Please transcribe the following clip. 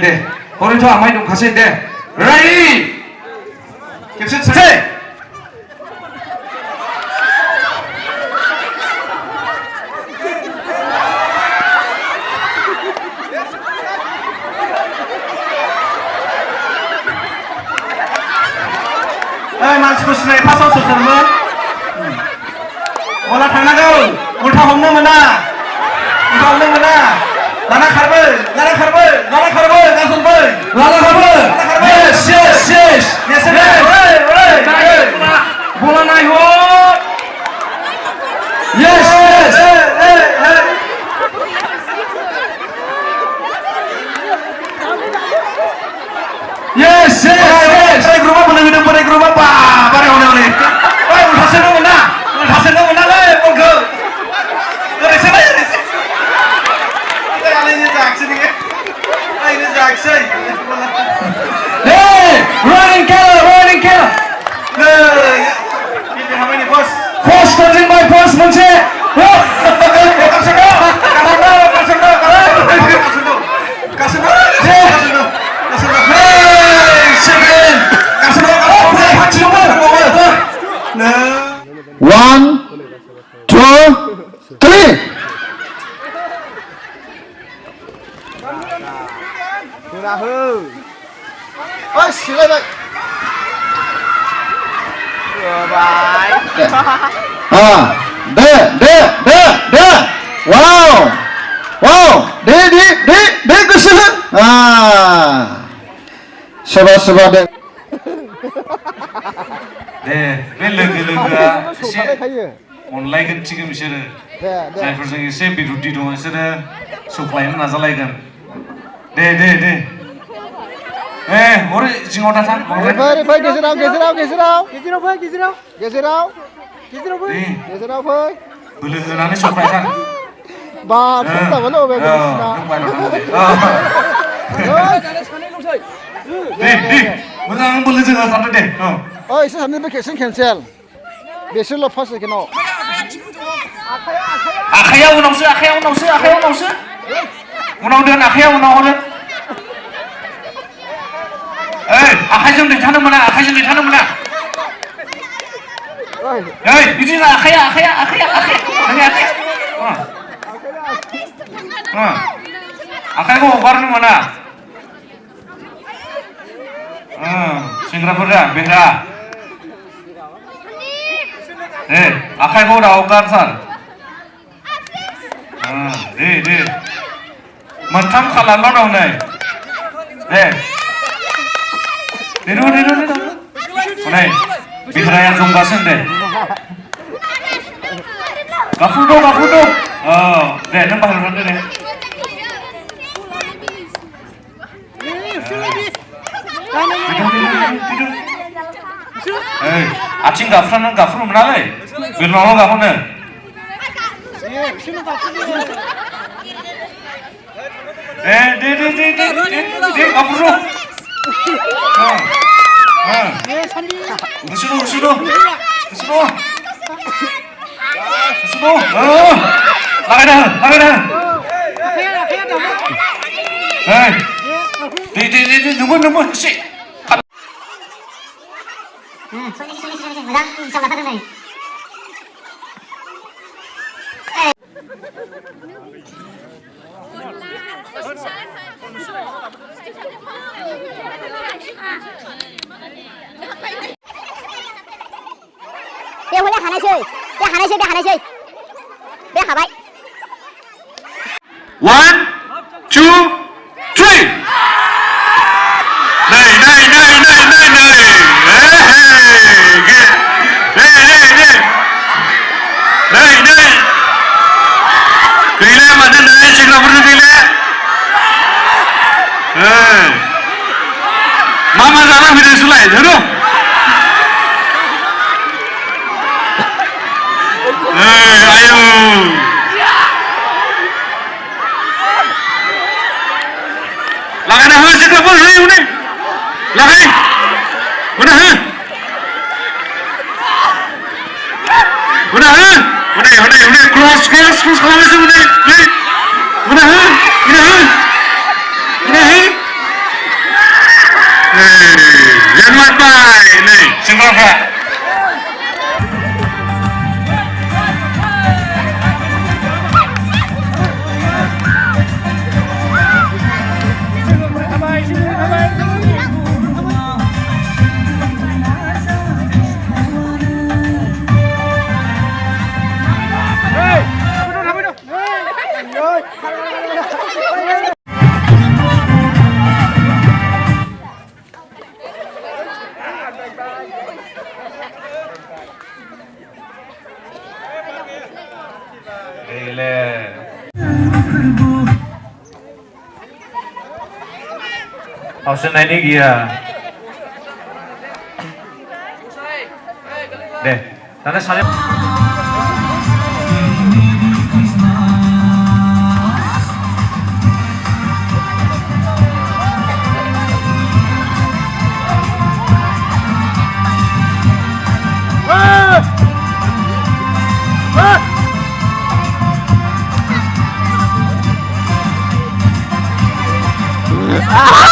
दे हरैथ' आमाय दंखासै दे रेडि खेबसे थुसै मानसिखौ सिनाय फार्स्टआव सोर सोरमोन मला थांनांगौ उल्था हमनो मोना लाना खारबो गासनबो yes bola naihot yes grupa boleh grupa apa bare oleh oi ultasen mena le bolko rese ini jaksai hey running killer ini apa ini bos control by boss munche One, two, three. Ôi, xíu đây vậy. Vừa bài. Wow. Đi, cái sự. Coba deh. दे बे लोगोआ एसे अनलायगोन थिगै बिसोरो जायफोरजों एसे बिरुद्धि दं बिसोरो सौख्लायनो नाजालायगोन दे हरै जिङाव दा थां फै गेजेराव फै बोलो होनानै सौख्लायथार बा थुंदाबोनो अबे दे मोजां बोलो जोङो थादो दे ओइ एसे सामने केसन केन्सेल बेसोरल' फार्स्ट सेकेन्डआव आखाया उनावसो उनाव दोन आखाया उनाव हरो ओइ आखाइजों दैथानो मोना ओइ बिदिनो आखाया आखाइखौ हगारनो मोना सेंग्राफोरा बेहरा आखाइखौ हगार सार दे मोनथाम खालारल' दं नै दे नै बेहराया जंगासिनो दे गाफु दं दे नों बाहेरायाव थांदो दे आथिं गाफ्रुनो मोनालै गोदोनावल' गाफ्रुनो दे गाफ्रुनो होसोनो लागायना हो नोंबो एसे मोजां हिसाब लाथारदों नै बे हले हानायसै बे हाबाय 1 2 3 नै गैला माथो नै सेंग्राफोरजों गैला मा जाना फैदों सोलाय धरो आयौ लागायना हो सेंग्राफोर हनै लागाय होना हो क्रस खालामनोसै हनै Yang matai nih, seberapa? Gile. Option ini dia. Deh, karena saya Ah!